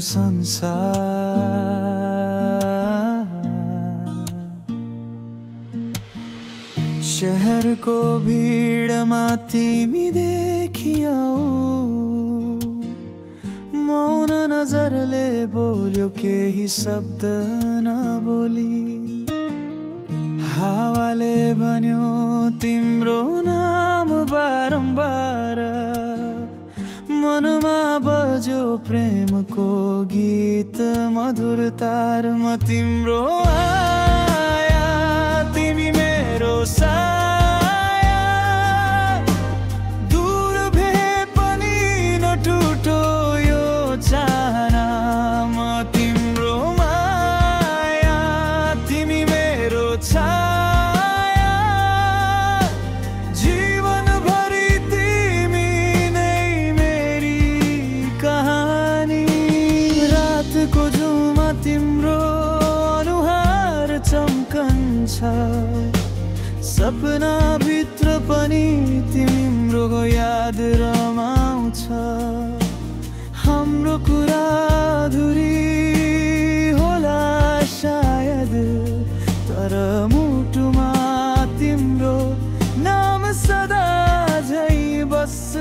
संसार। शहरको भिडमा तिमी देखियाऊ, मौन नजरले बोल्यो केही शब्द नबोली। हावाले भन्यो तिम्रो नाम बारम्बार, मनमा बज्यो प्रेमको गीत मधुर तार। म तिम्रो आया तिमी मेरो साया, दूर भए पनि नटुटो यो चाहना। म तिम्रो माया तिमी मेरो छाया, जीवनभरि तिमी नै मेरी कहानी। रातको जुमा तिम्रो अनुहार चम्कन्छ, सपना भित्र पनि तिम्रो याद रमाउँछ। हाम्रो कुरा अधुरी होला सायद, तर मुटुमा तिम्रो नाम सदा झै बस्छ।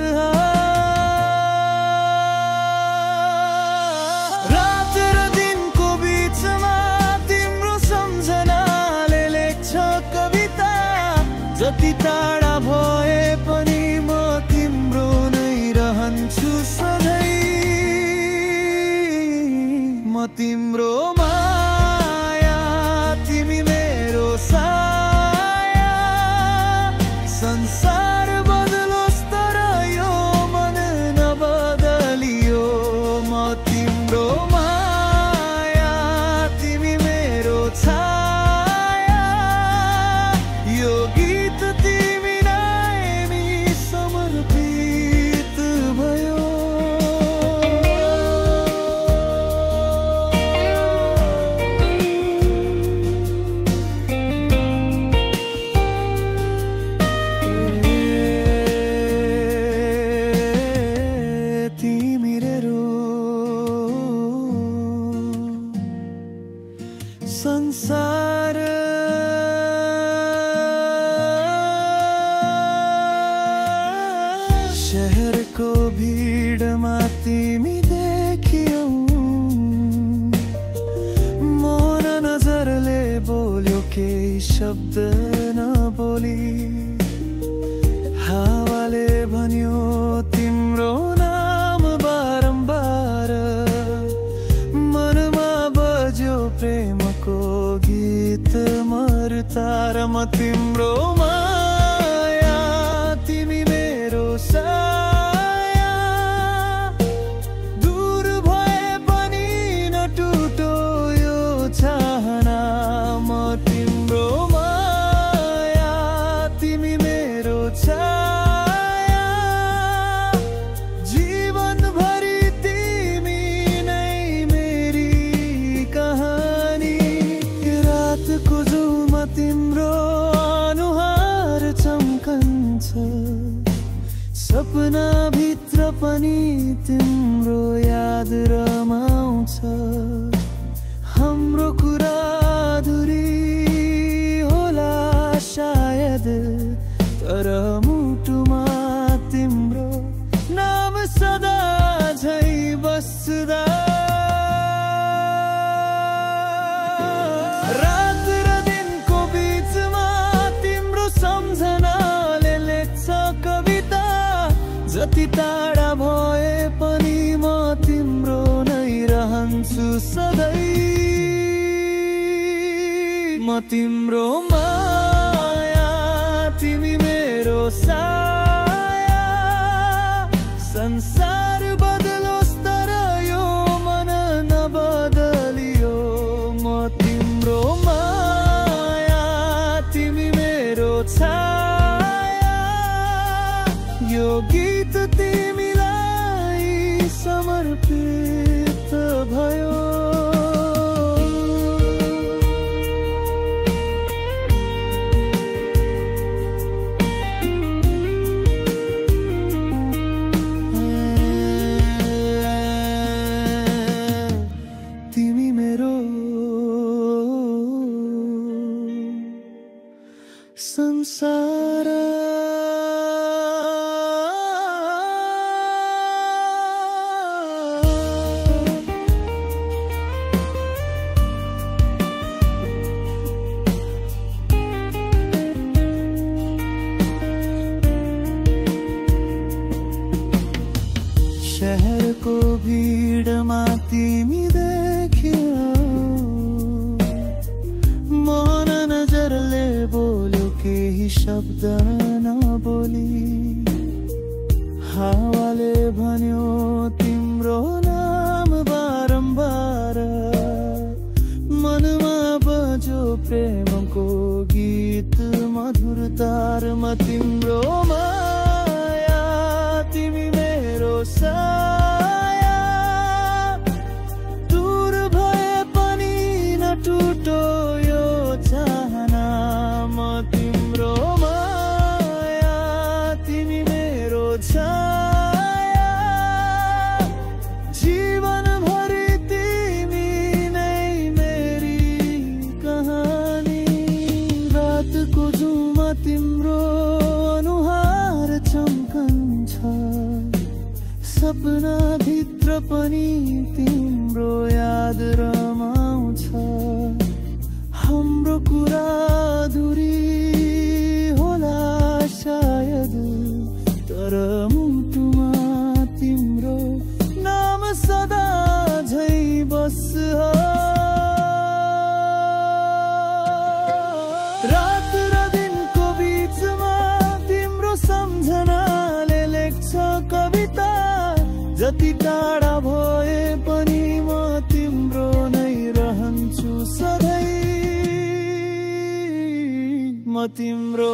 रात र दिनको बिचमा तिम्रो सम्झनाले लेख्छ कविता। जति टाढा भए पनि म तिम्रो नै रहन्छु सधैँ। म तिम्रो माया तिमी मेरो साया, संसार बदलोस् तर यो मन नबदलियो। म तिम्रो माया तिमी मेरो छाया, यो गीत तिमीलाई समर्पित भयो। संसार शहरको भिडमा तिमी देखियौ, मौन नजरले बोल्यो केही शब्द नबोली। हावाले भन्यो तिम्रो नाम बारम्बार, मनमा बज्यो प्रेमको गीत मरुतार। म तिम्रो माया तिमी मेरो साया, दूर भए पनि नटुटो यो चाहना। म तिम्रो माया तिमी मेरो छाया, जीवनभरि तिमी नै मेरी कहानी। रातको जुमा तिम्रो अनुहार चम्कन्छ, सपना भित्र पनि तिम्रो याद रमाउँछ। हाम्रो कुरा अधुरी होला सायद, तर मुटुमा तिम्रो नाम सदा झै बस्दा। रात र दिनको बिचमा तिम्रो सम्झनाले लेख्छ कविता। जति टाढा भए पनि म तिम्रो नै रहन्छु सधैँ। म तिम्रो माया तिमी मेरो साया, संसार बदलोस् तर यो मन नबदलियो। म तिम्रो माया तिमी मेरो छाया, यो गीत तिमीलाई समर्पित भयो। भन्यो तिम्रो नाम बारम्बार, मनमा बज्यो प्रेमको गीत मधुर तारमा तिम्रो माया, तिमी मेरो साया, दूर भए पनि नटुटो यो चाहना, म तिम्रो माया, तिमी मेरो छाया, जीवनभरि तिमी नै मेरी कहानी। रातको जुमा तिम्रो अनुहार चम्कन्छ, सपना भित्र पनि तिम्रो याद रमाउँछ। हाम्रो कुरा अधुरी होला सायद, तर मुटुमा तिम्रो नाम सदा झै बस। रात र दिनको बीचमा तिम्रो सम्झनाले लेख्छ कविता, जति टाढा भए पनि म तिम्रो नै रहन्छु सधैँ, म तिम्रो